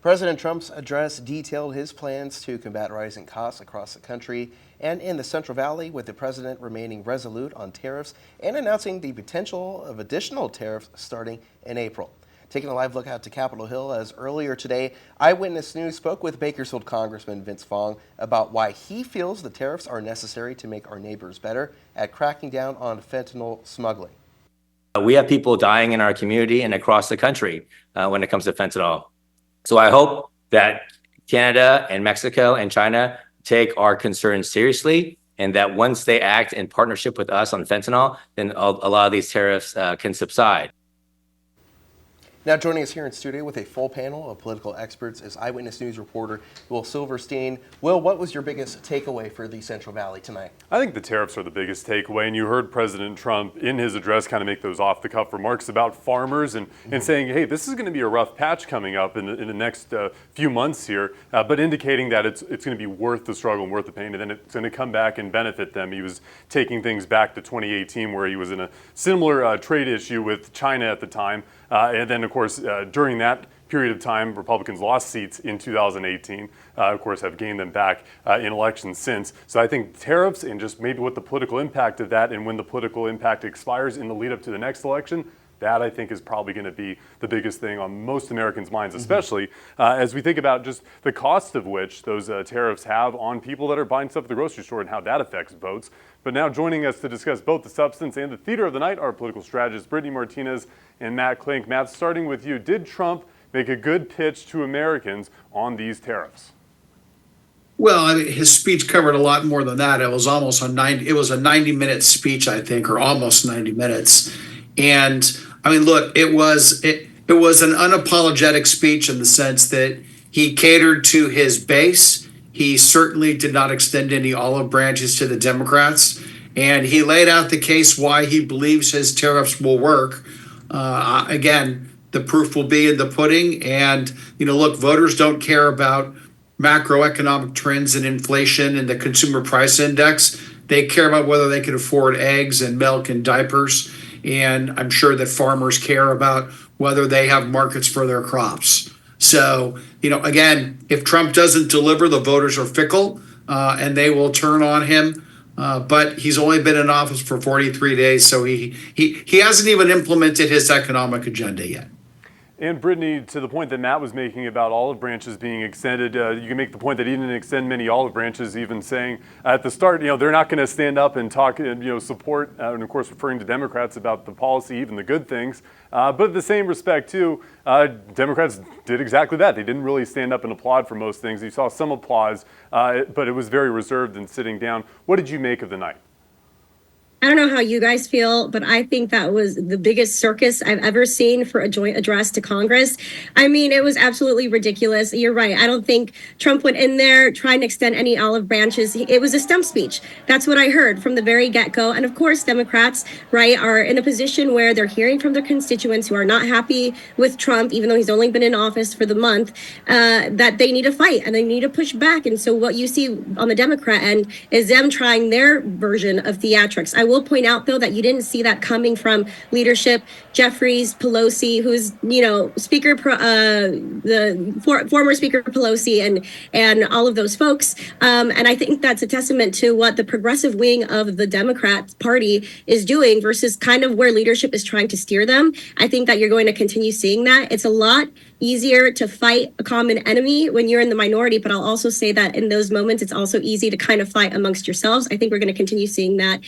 President Trump's address detailed his plans to combat rising costs across the country and in the Central Valley, with the president remaining resolute on tariffs and announcing the potential of additional tariffs starting in April. Taking a live look out to Capitol Hill, as earlier today, Eyewitness News spoke with Bakersfield Congressman Vince Fong about why he feels the tariffs are necessary to make our neighbors better at cracking down on fentanyl smuggling. We have people dying in our community and across the country when it comes to fentanyl. So I hope that Canada and Mexico and China take our concerns seriously, and that once they act in partnership with us on fentanyl, then a lot of these tariffs can subside. Now joining us here in studio with a full panel of political experts is Eyewitness News reporter Will Silverstein. Will, what was your biggest takeaway for the Central Valley tonight? I think the tariffs are the biggest takeaway, and you heard President Trump in his address kind of make those off-the-cuff remarks about farmers and saying, hey, this is going to be a rough patch coming up in the next few months here, but indicating that it's going to be worth the struggle and worth the pain, and then it's going to come back and benefit them. He was taking things back to 2018, where he was in a similar trade issue with China at the time. And then, of course, during that period of time, Republicans lost seats in 2018, of course, have gained them back in elections since. So I think tariffs and just maybe what the political impact of that, and when the political impact expires in the lead up to the next election, that I think is probably going to be the biggest thing on most Americans' minds, especially as we think about just the cost of which those tariffs have on people that are buying stuff at the grocery store and how that affects votes. But now joining us to discuss both the substance and the theater of the night are political strategists Brittany Martinez and Matt Klink. Matt, starting with you, did Trump make a good pitch to Americans on these tariffs? Well, I mean, his speech covered a lot more than that. It was almost a 90-minute speech, I think, or almost 90 minutes. And I mean, look, it was an unapologetic speech in the sense that he catered to his base. He certainly did not extend any olive branches to the Democrats, and he laid out the case why he believes his tariffs will work. Again, the proof will be in the pudding. And, look, voters don't care about macroeconomic trends and inflation and the consumer price index. They care about whether they can afford eggs and milk and diapers. And I'm sure that farmers care about whether they have markets for their crops. So, again, if Trump doesn't deliver, the voters are fickle and they will turn on him. But he's only been in office for 43 days, so he hasn't even implemented his economic agenda yet. And Brittany, to the point that Matt was making about olive branches being extended, you can make the point that he didn't extend many olive branches, even saying at the start, they're not going to stand up and talk and, support, and of course referring to Democrats about the policy, even the good things. But in the same respect, too, Democrats did exactly that. They didn't really stand up and applaud for most things. You saw some applause, but it was very reserved and sitting down. What did you make of the night? I don't know how you guys feel, but I think that was the biggest circus I've ever seen for a joint address to Congress. I mean, it was absolutely ridiculous. You're right. I don't think Trump went in there trying to extend any olive branches. It was a stump speech. That's what I heard from the very get-go. And of course, Democrats, right, are in a position where they're hearing from their constituents who are not happy with Trump, even though he's only been in office for the month, that they need to fight and they need to push back. And so what you see on the Democrat end is them trying their version of theatrics. I will point out, though, that you didn't see that coming from leadership. Jeffries, Pelosi, who's, Speaker, the former Speaker Pelosi and all of those folks. And I think that's a testament to what the progressive wing of the Democrat Party is doing versus kind of where leadership is trying to steer them. I think that you're going to continue seeing that. It's a lot easier to fight a common enemy when you're in the minority, but I'll also say that in those moments, it's also easy to kind of fight amongst yourselves. I think we're going to continue seeing that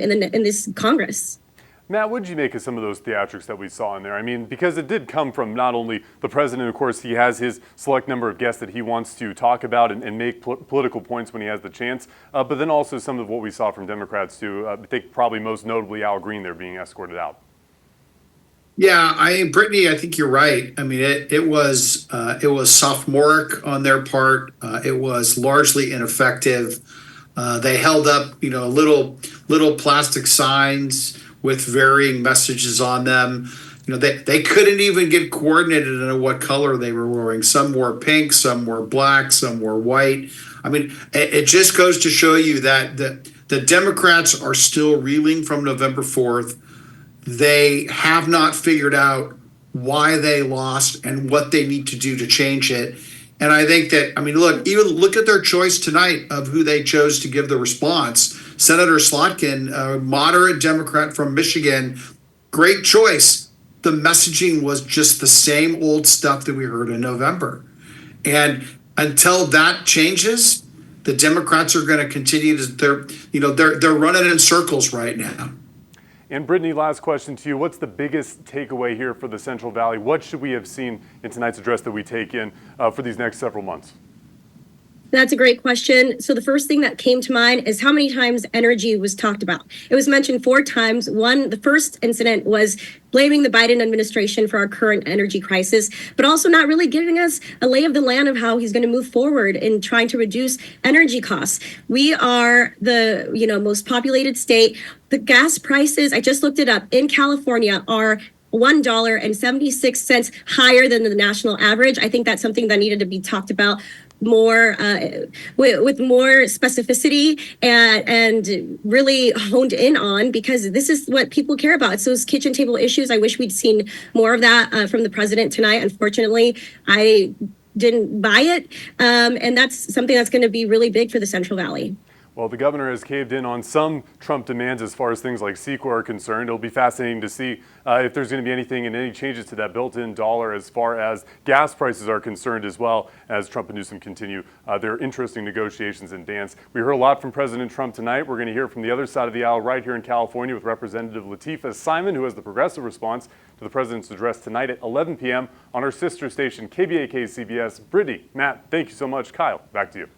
in this Congress. Matt, what did you make of some of those theatrics that we saw in there? I mean, because it did come from not only the president, of course, he has his select number of guests that he wants to talk about and make political points when he has the chance, but then also some of what we saw from Democrats too. I think probably most notably Al Green there being escorted out. Yeah, Brittany, I think you're right. I mean, it was sophomoric on their part. It was largely ineffective. They held up, little plastic signs with varying messages on them. They couldn't even get coordinated on what color they were wearing. Some wore pink, some wore black, some wore white. I mean, it just goes to show you that the Democrats are still reeling from November 4th. They have not figured out why they lost and what they need to do to change it. And I think that, I mean, look at their choice tonight of who they chose to give the response. Senator Slotkin, a moderate Democrat from Michigan, great choice. The messaging was just the same old stuff that we heard in November. And until that changes, the Democrats are going to continue to, they're running in circles right now. And Brittany, last question to you. What's the biggest takeaway here for the Central Valley? What should we have seen in tonight's address that we take in for these next several months? That's a great question. So the first thing that came to mind is how many times energy was talked about. It was mentioned 4 times. The first incident was blaming the Biden administration for our current energy crisis, but also not really giving us a lay of the land of how he's going to move forward in trying to reduce energy costs. We are the most populated state. The gas prices, I just looked it up, in California are $1.76 higher than the national average. I think that's something that needed to be talked about more with more specificity and really honed in on, because this is what people care about. It's those kitchen table issues. I wish we'd seen more of that from the president tonight. Unfortunately, I didn't buy it, and that's something that's going to be really big for the Central Valley. Well, the governor has caved in on some Trump demands as far as things like CEQA are concerned. It'll be fascinating to see if there's going to be anything and any changes to that built-in dollar as far as gas prices are concerned, as well as Trump and Newsom continue their interesting negotiations and dance. We heard a lot from President Trump tonight. We're going to hear from the other side of the aisle right here in California with Representative Latifah Simon, who has the progressive response to the president's address tonight at 11 p.m. on our sister station, KBAK CBS. Brittany, Matt, thank you so much. Kyle, back to you.